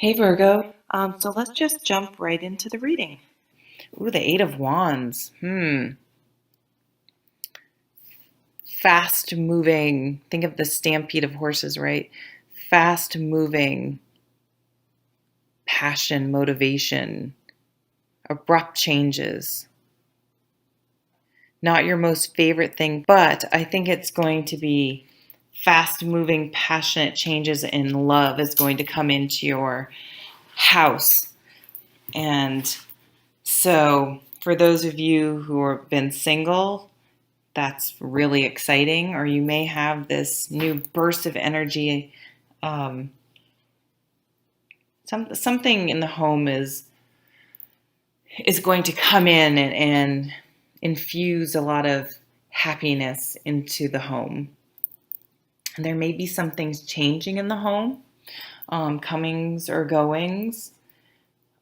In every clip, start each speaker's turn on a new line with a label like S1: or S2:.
S1: Hey Virgo, so let's just jump right into the reading. Ooh, the Eight of Wands. Fast moving. Think of the stampede of horses, right? Fast moving, passion, motivation, abrupt changes. Not your most favorite thing, but I think it's going to be fast moving, passionate changes in love is going to come into your house. And so, for those of you who have been single, that's really exciting. Or you may have this new burst of energy. Um, something in the home is going to come in and infuse a lot of happiness into the home. And there may be some things changing in the home, comings or goings.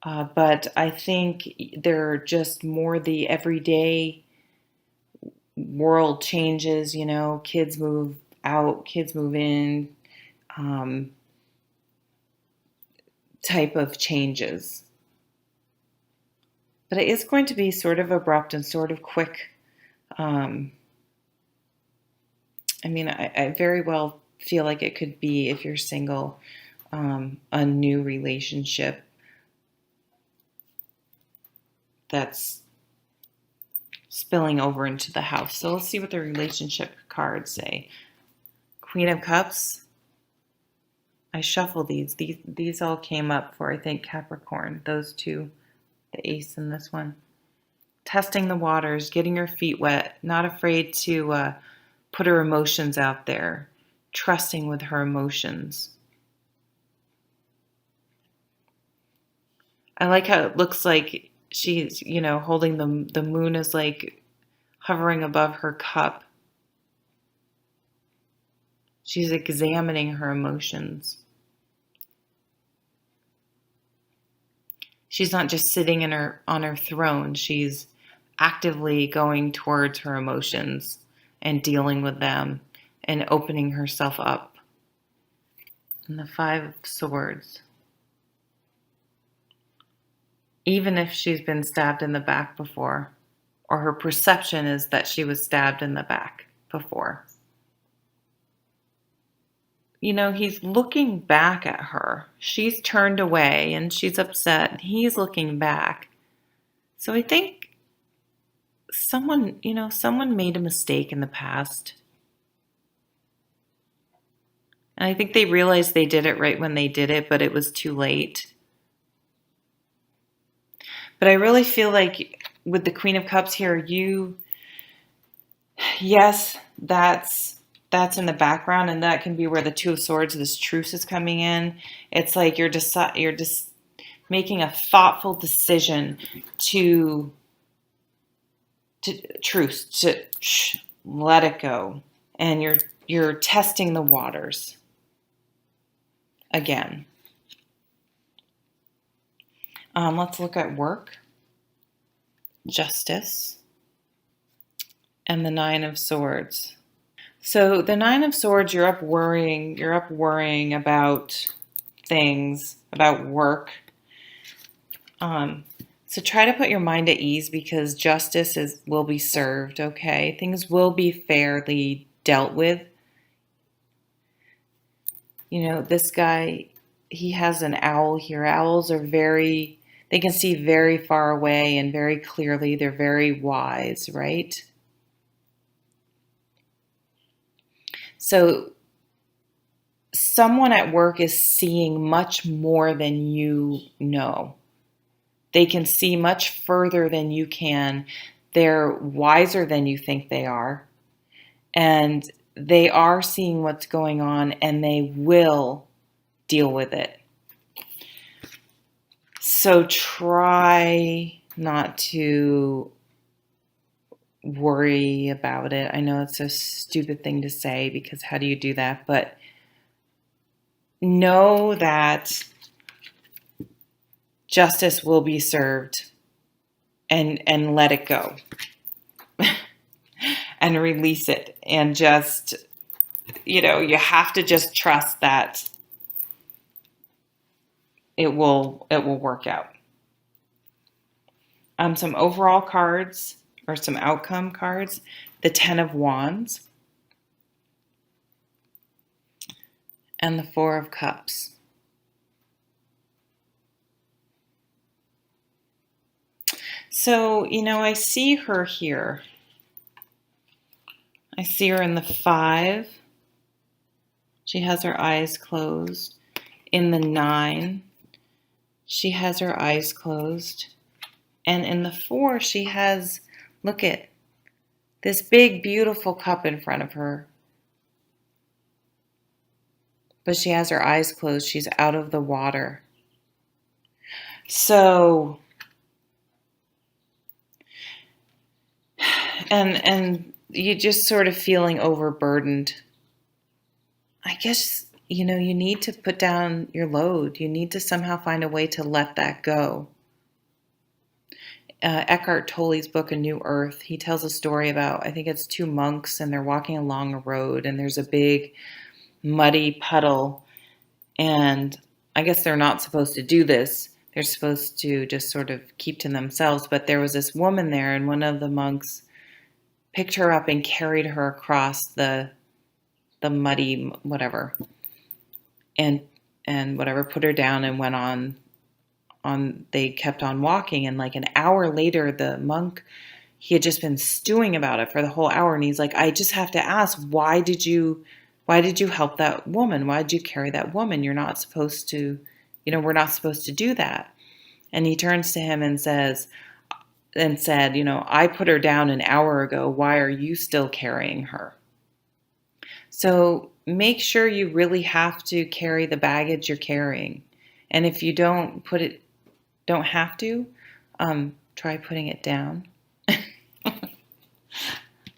S1: But I think they're just more the everyday world changes, kids move out, kids move in, um, type of changes. But it is going to be sort of abrupt and sort of quick. Um, I very well feel like it could be, if you're single, a new relationship that's spilling over into the house. So let's see what the relationship cards say. Queen of Cups. I shuffle these. These all came up for, I think, Capricorn. Those two, the ace and this one. Testing the waters, getting her feet wet, not afraid to put her emotions out there, trusting with her emotions. I like how it looks like she's, holding the moon is like hovering above her cup. She's examining her emotions. She's not just sitting on her throne. She's actively going towards her emotions and dealing with them and opening herself up. And the Five of Swords. Even if she's been stabbed in the back before, or her perception is that she was stabbed in the back before. He's looking back at her. She's turned away and she's upset. He's looking back. So I think someone made a mistake in the past. And I think they realized they did it right when they did it, but it was too late. But I really feel like with the Queen of Cups here, yes, that's in the background, and that can be where the Two of Swords, this truce, is coming in. It's like you're just making a thoughtful decision to truce, to let it go, and you're testing the waters again. Let's look at work, justice, and the Nine of Swords. So the Nine of Swords, you're up worrying about things, about work. So try to put your mind at ease, because justice will be served, okay? Things will be fairly dealt with. This guy, he has an owl here. Owls are they can see very far away and very clearly. They're very wise, right? So someone at work is seeing much more than you know. They can see much further than you can. They're wiser than you think they are. And they are seeing what's going on, and they will deal with it. So try not to worry about it. I know it's a stupid thing to say, because how do you do that? But know that justice will be served, and let it go. And release it, and just, you have to just trust that it will work out. Some overall cards or some outcome cards. The Ten of Wands and the Four of Cups. So, I see her here. I see her in the 5. She has her eyes closed. In the 9, she has her eyes closed. And in the 4, she has, look at this big, beautiful cup in front of her. But she has her eyes closed. She's out of the water. So, and you just sort of feeling overburdened. I guess, you need to put down your load. You need to somehow find a way to let that go. Eckhart Tolle's book, A New Earth, he tells a story about, I think it's 2 monks, and they're walking along a road, and there's a big muddy puddle, and I guess they're not supposed to do this. They're supposed to just sort of keep to themselves, but there was this woman there, and one of the monks picked her up and carried her across the muddy whatever, and whatever, put her down and went on. They kept on walking, and like an hour later, the monk, he had just been stewing about it for the whole hour, and he's like, I just have to ask, why did you help that woman? Why did you carry that woman? You're not supposed to, we're not supposed to do that. And he turns to him and said, I put her down an hour ago. Why are you still carrying her? So make sure you really have to carry the baggage you're carrying. And if you don't have to, try putting it down.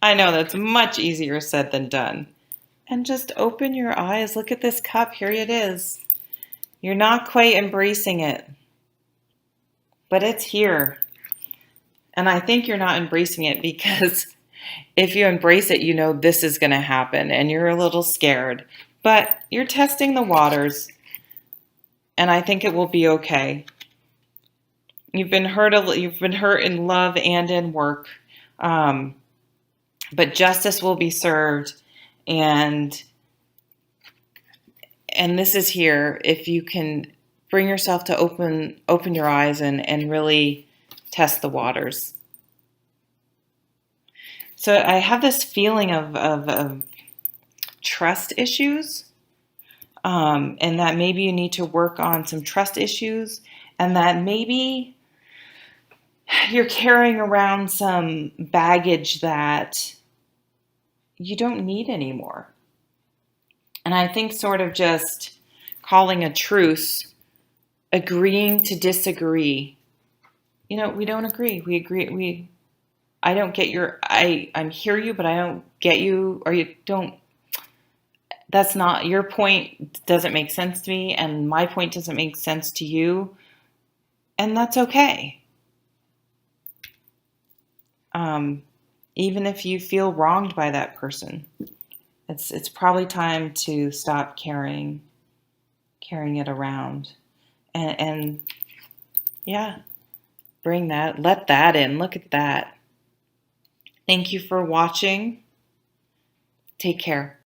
S1: I know that's much easier said than done. And just open your eyes. Look at this cup. Here it is. You're not quite embracing it, but it's here. And I think you're not embracing it because if you embrace it, this is going to happen and you're a little scared. But you're testing the waters, and I think it will be okay. You've been hurt in love and in work, but justice will be served, and this is here if you can bring yourself to open your eyes and really test the waters. So I have this feeling of trust issues, and that maybe you need to work on some trust issues, and that maybe you're carrying around some baggage that you don't need anymore. And I think sort of just calling a truce, agreeing to disagree. We don't agree. We agree. I don't get I hear you, but I don't get you, or you don't. That's not, your point doesn't make sense to me, and my point doesn't make sense to you. And that's okay. Even if you feel wronged by that person, it's probably time to stop carrying it around, and yeah, let that in. Look at that. Thank you for watching. Take care.